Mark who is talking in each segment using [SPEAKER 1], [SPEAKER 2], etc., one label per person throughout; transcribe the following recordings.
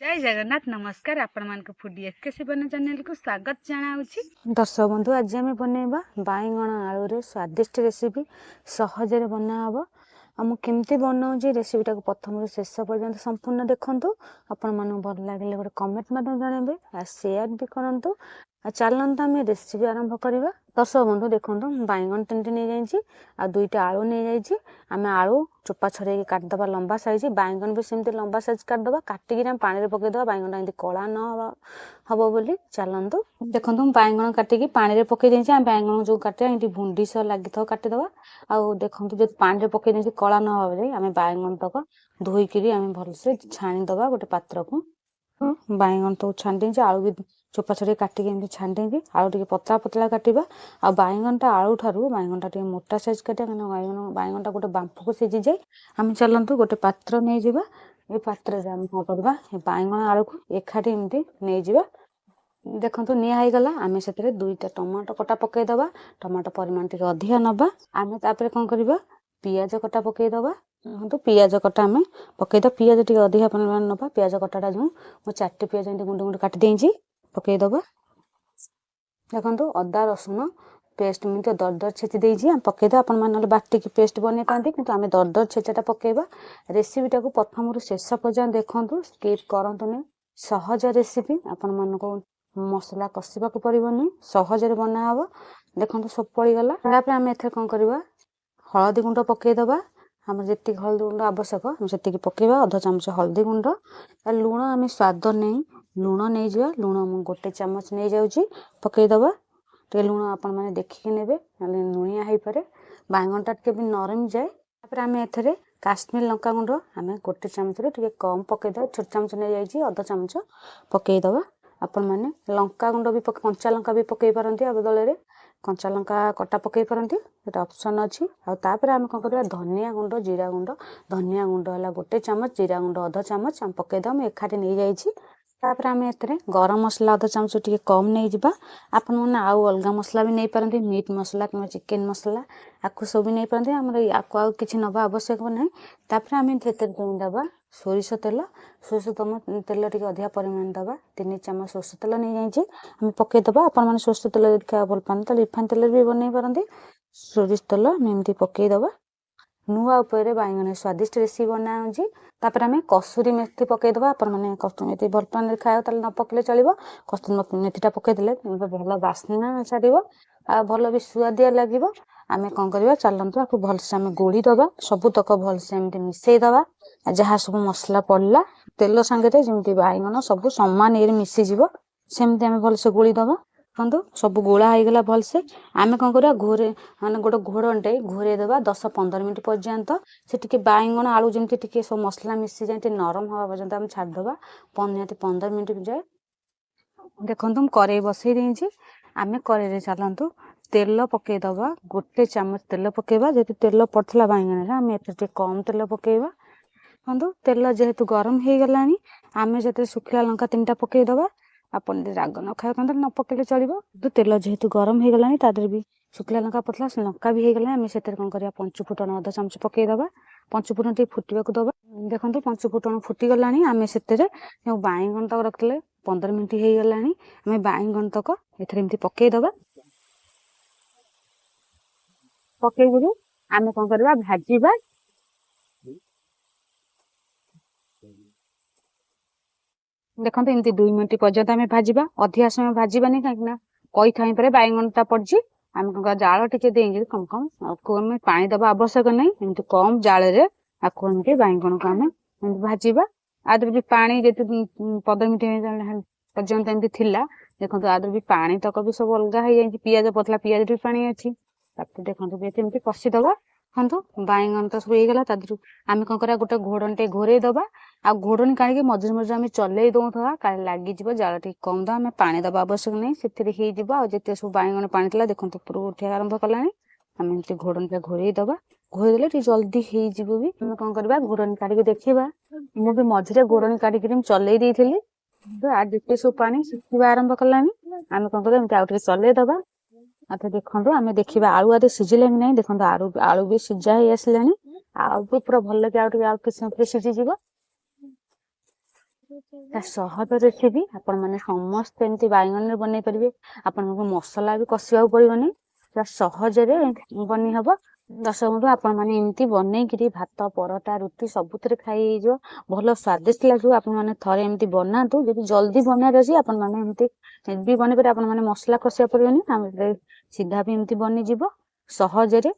[SPEAKER 1] जय जगन्नाथ नमस्कार आपण फूडी एसकेसी बना चैनल को स्वागत जनाऊँगी।
[SPEAKER 2] दर्शक बंधु आज आम बनइबा बाईगण आलू स्वादिष्ट रेसिपी सहज बना हम आम केमती बनाऊँ रेसिपीटा को प्रथम शेष पर्यंत संपूर्ण देखूँ। आपण मन भल लगे गोटे कमेंट जनइबे आ शेयर भी करूँ। चलते आम रेसिपी आरंभ करवा। दर्शक बंधु देखो बैगन 3टी नहीं जाइए आ 2टा आलू नहीं जाइए। आम आलू चोपा छड़े काटिदे लंबा साइज बैगन भी सेमती लंबा साइज काटिदे काटिक पानी पकईदे बैगन टा कला न हम बोली चलतु। देखो बैगन काटिक पानी पकई दें बैगन जो काटे ये भुंडी सह लगी था काटिदे आउ देखो जो पानी पकई दे कला न हो आम बैगन तक धोईक भलसे छाणीदे गोटे पात्र को। बैगन तो छाणी आलू भी चोपा छड़े काटिक छाणी आलू टे पतला पतला काटा आ बैगनटा आलू ठारू बैगनटा टे मोटा साइज काटा बैगनटा गोटे बांफ को सीझी जाए। आम चलतु गोटे पात्र नहीं जावा ये पात्र कौन करवा बैगन आलू को एकाठी एमती नहीं जावा। देखो निगला आम से 2टा टमाटो कटा पकईदे टमाटो परिमाण टे अधिका नवा आम तापर कौन करवा पियाज कटा पकईदे। देखो पियाज कटा आम पकईद पियाज टे अधिका परिमाण नवा पियाज कटाटा जो मुझे 4टी पियाज गुंड गुंड काटी देजी पकईदे। देखो अदा रसुण पेस्ट मुझे दरदर छेची देजी पकईदे आपण मैंने बाटिक पेस्ट बन पाती कि आम दरदर छेचाटा पकईबा। रेसिपीटा को प्रथम शेष पर्यंत देखूँ स्किप करतुनि सहज रेसिपी आपण मानक मसला कषा को पड़ोनी सहज बना हम। देखो सब पड़गला आम एथर कौन करवा हलदी गुंड पकईदे आम जी हलदी गुंड आवश्यक आम से पकईवा अध चामच हलदी गुंड लुण आम स्वाद नहीं लुण नहीं जा लुण मु गोटे चामच नहीं जाऊँगी पकईदे टे लुण आपण मैंने देखिए ने लुणिया हो पारे बैगनटा टे भी नरम जाए। आम एथर काश्मीर लंका गुंड आम गोटे चामच टे कम पकईदे छोट चामच नहीं जाइए अध चामच पकईदे। आपण मैंने लंका गुंड भी कंचा लंका भी पकई पारती आ बदल कंचा लंका कटा पकई पारती गोटे ऑप्शन अच्छी। आपर आम कौन करवा धनिया गुंड जीरा गुंड धनिया गुंड है गोटे चामच जीरा गुंड अध चामच आम पकईदे आम एकाठी नहीं जाइए। तापर आम एथरे गरम मसला अध चामच टे कम नहीं जावा आपण मैंने आउ अलग मसला भी नहीं पारती मीट मसला कि चिकेन मसला आपको सब भी नहीं पारती आमर आपको आउ कि नवा आवश्यक ना। तापर आम देवा सोरिष तेल सोरिष तेल टे अधिका परिमाण दवा 3 चामच सोरिष तेल नहीं जाइए आम पकईदे। आपण मैंने सोरिष तेल खाया भल पाते रिफाइन तेल भी बन पारती सोरिष तेल आम एमती पकईदे नुआ उपर बैगन स्वादिष्ट रेसिपी बनाऊँगी। तापर आम कसूरी मेथी पकईदे आपण मैंने कस्तूरी मेथी भल पाने खाया न पकड़े चलो कस्तूरी मेथीटा पकईदे भल बास्ना छाड़ आ भल भी सुआदिया लगे। आम कौन करवा चलतु आपको भलसे आम गोलीदे सबुतक भलसे एमती मिसईदे जहाँ सब मसला पड़ला तेल सांगे जमी बैगन सब सामान ये मिसीज सेमती आम भलसे गोलीदे। देखो सब गोला होगला भलसे आम कौन करवा घोरे माने गोटे घोड़े घोरेदे 10-15 मिनट पर्यंत से बैगन आलू जमी सब मसला मिसी जाए नरम हवा पर्यंत आम छाड़दे 15 मिनट जाए। देखो कड़े बसई देजी आम कड़े चलतु तेल पकईदे गोटे चामच तेल पकईवा जेहतु तेल पड़ता बैगन आम ए कम तेल पकईवा। देखो तेल जेहेतु गरम हो गला आम से सुखिला लंका 3टा पकईदे आपन राग न खाया न पकड़े चलो तेल जेहेतु गरम हो गला तादर भी सुखिला लंका पड़ता लंका भी हो गला आम से कौन कर पंचफुटन अध चामच पकईदे पंचफुटन टे फुटा दबा। देखो पंचफुटन फुटीगला आम से बैगन तक रखते 15 मिनट हो गला आम बैगन तक एमती पकईदे पकई आम कौन करवा भाजवा। देखो एमती 2 मिनट पर्यंत आम भाजवा अधिका समय भाजवानी कहीं कई थाई पर बैगनटा पड़ी आम कौन जाल टे देंगे कम कम आम पानी दबा आवश्यक नहीं एमती कम जाले आपको एमती बैगन को आम भाजवा। आदर भी पानी जी 15 मिनट पर्यंत एमती थिला देखो आदर भी पानी तक भी सब अलग हो जाए पियाज पतला पियाज भी पानी अच्छी देखो एमती कषिदबा। देखो बैगन तो सब होगा तादू आम कौन करा गोटे घोड़न टे घोरेदबा आ घोड़नी काढ़ी मझे मझे आम चल दौथा काले लगिज जाल टे कम दो आम पानी दबा आवश्यक नहीं से जिते सब बैगन पानी था देखो ऊपर उठा आरंभ कला आम एमती घोड़न टे घोरेदबा घोरेदे टे जल्दी हो भी आम कौन करवा घोड़नी काढ़ी देखा मुझे मझे घोड़नी काढ़ी चल जिते सब पानी सुखा आरंभ कला आम कौन कर आउ चलदबा। अच्छा देखो आम देखा आलू आदि सीझिले कि नहीं देखो आलू आलू भी सीझा ही आसला आलू भी पूरा भल लगे आउ किसी सीझीज ସହଜ ରେସିପି ଆପଣ ମାନେ ସମସ୍ତେ ଏମିତି ବାଇଗଣରେ ବନେଇ ପାରିବେ। ଆପଣଙ୍କୁ ମସଲା ବି କଷିବାକୁ ପଡିବନି, ପୁରା ସହଜରେ ବନେଇ ହବ। ଦର୍ଶକ ବନ୍ଧୁ ଆପଣ ମାନେ ଏମିତି ବନେଇକିରି ଭାତ, ପରଟା, ରୁଟି ସବୁଥିରେ ଖାଇ ହେଇଯିବ, ଭଲ ସ୍ଵାଦିଷ୍ଟ ଲାଗିବ। ଆପଣ ମାନେ ଥରେ ଏମିତି ବନାନ୍ତୁ। ଯଦି ଜଲ୍ଦି ବନେଇବାର ଅଛି ଆପଣ ମାନେ ଏମିତି ବି ବନେଇ ପାରିବେ। ଆପଣ ମାନେ ମସଲା କଷିବାକୁ ପଡିବନି, ଆମେ ସିଧା ବି ଏମିତି ବନିଯିବ ସହଜରେ।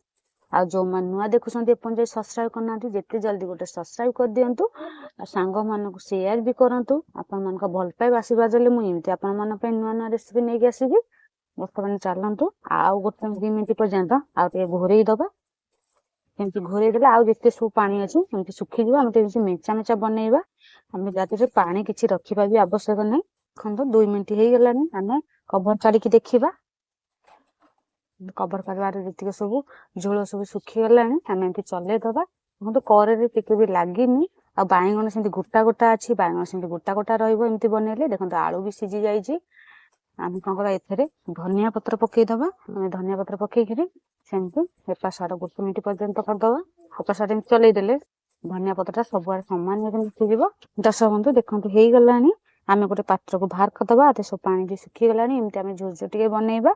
[SPEAKER 2] ଆଉ ଯୋଉମାନେ ନୂଆ ଦେଖୁଛନ୍ତି ଏପର୍ଯ୍ୟନ୍ତ ସବସ୍କ୍ରାଇବ କରିନାହାନ୍ତି, ଯେତେ ଜଲ୍ଦି ଗୋଟେ ସବସ୍କ୍ରାଇବ କରିଦିଅନ୍ତୁ। ଆଉ ସାଙ୍ଗମାନଙ୍କୁ ସେୟାର ବି କରନ୍ତୁ। ଆପଣମାନଙ୍କ ଭଲ ପାଇବା ଆଶୀର୍ବାଦ ଦେଲେ ମୁଁ ଏମିତି ଆପଣମାନଙ୍କ ପାଇଁ ନୂଆ ନୂଆ ରେସିପି ନେଇକି ଆସିବି। ବର୍ତ୍ତମାନ ଚାଲନ୍ତୁ ଆଉ 1-2 ମିନିଟ୍ ପର୍ଯ୍ୟନ୍ତ ଆଉ ଟିକେ ଘୋରେଇ ଦବା। ଏମିତି ଘୋରେଇ ଦେଲେ ଆଉ ଯେତେ ସବୁ ପାଣି ଅଛି ଏମିତି ଶୁଖିଯିବ। ଆମେ ଏମିତି ମେଞ୍ଚା ମେଞ୍ଚା ବନେଇବା। ଆମେ ଯାହା ପାଣି କିଛି ରଖିବା ବି ଆବଶ୍ୟକ ନାହିଁ। ଦେଖନ୍ତୁ 2 ମିନିଟ୍ ହେଇଗଲାଣି, ଆମେ କଭର କାଢିକି ଦେଖିବା। କଭର କାଢିବାରେ ଯେତିକି ସବୁ ଝୋଳ ସବୁ ଶୁଖିଗଲାଣି, ଆମେ ଏମିତି ଚଲେଇଦବା। ଦେଖନ୍ତୁ କରେରେ ଟିକେ ବି ଲାଗିନି। ଆଉ ବାଇଗଣ ସେମିତି ଗୋଟା ଗୋଟା ଅଛି, ବାଇଗଣ ସେମିତି ଗୋଟା ଗୋଟା ରହିବ ଏମିତି ବନେଇଲେ। ଦେଖନ୍ତୁ ଆଳୁ ବି ସିଝି ଯାଇଛି। ଆମେ କଣ କରିବା, ଏଥିରେ ଧନିଆ ପତ୍ର ପକେଇଦବା। ଆମେ ଧନିଆ ପତ୍ର ପକେଇକିରି ସେମିତି ଏପା ସାଇଡ 1 ମିନିଟ୍ ପର୍ଯ୍ୟନ୍ତ କରିଦବା। ଏପା ସାଇଡ ଏମିତି ଚଲେଇ ଦେଲେ ଧନିଆ ପତ୍ରଟା ସବୁଆଡେ ସମାନରେ ମିଶିଯିବ। ଦର୍ଶକ ବନ୍ଧୁ ଦେଖନ୍ତୁ ହେଇଗଲାଣି। ଆମେ ଗୋଟେ ପାତ୍ରକୁ ବାହାର କରିଦବା। ସବୁ ପାଣି ବି ଶୁଖିଗଲାଣି। ଏମିତି ଆମେ ଝୋଳ ଟିକେ ବନେଇବା।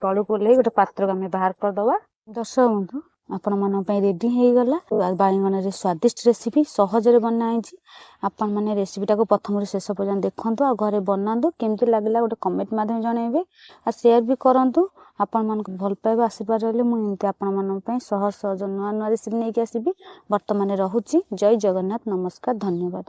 [SPEAKER 2] ତଳକୁ ଓହ୍ଲେଇ ଗୋଟେ ପାତ୍ରକୁ ଆମେ ବାହାର କରିଦବା। ଦର୍ଶକ ବନ୍ଧୁ ଆପଣ ମାନଙ୍କ ପାଇଁ ରେଡି ହେଇଗଲା ବାଇଗଣରେ ସ୍ଵାଦିଷ୍ଟ ରେସିପି, ସହଜରେ ବନା ହେଇଛି। ଆପଣ ମାନେ ରେସିପିଟାକୁ ପ୍ରଥମରୁ ଶେଷ ପର୍ଯ୍ୟନ୍ତ ଦେଖନ୍ତୁ, ଆଉ ଘରେ ବନାନ୍ତୁ। କେମିତି ଲାଗିଲା ଗୋଟେ କମେଣ୍ଟ ମାଧ୍ୟମରେ ଜଣେଇବେ, ଆଉ ସେୟାର ବି କରନ୍ତୁ। ଆପଣମାନଙ୍କୁ ଭଲ ପାଇବା ଆଶୀର୍ବାଦ ରହିଲେ ମୁଁ ଏମିତି ଆପଣମାନଙ୍କ ପାଇଁ ସହଜ ସହଜ ନୂଆ ନୂଆ ରେସିପି ନେଇକି ଆସିବି। ବର୍ତ୍ତମାନ ରହୁଛି। ଜୟ ଜଗନ୍ନାଥ, ନମସ୍କାର, ଧନ୍ୟବାଦ।